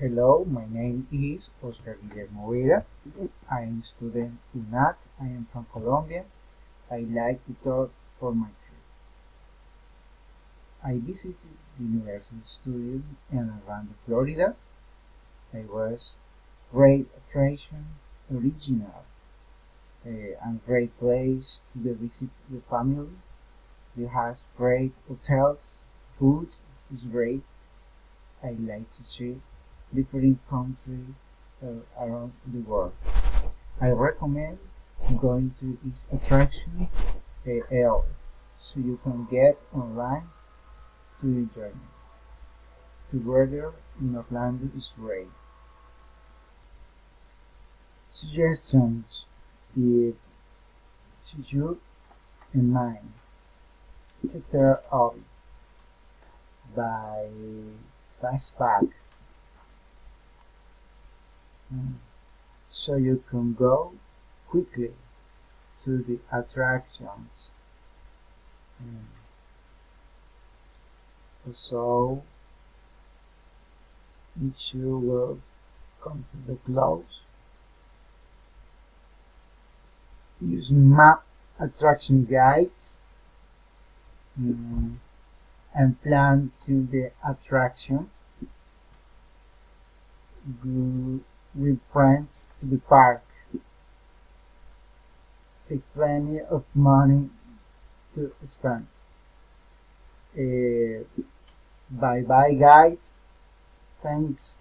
Hello, my name is Oscar Guillermo Vera. I am student UNAT. I am from Colombia. I like to talk for my trip. I visited the University Studio in Orlando, Florida. I was great attraction, original, and great place to visit the family. It has great hotels, food is great. I like to see different countries around the world. I recommend going to this attraction early so you can get online to the journey. The weather in Orlando is great. Suggestions: if you in mind, Cater Obi by Fastback, so you can go quickly to the attractions. Mm. So if you will come to the close, use map attraction guides, and plan to the attractions. Go with friends to the park. Take plenty of money to spend. Bye bye guys. Thanks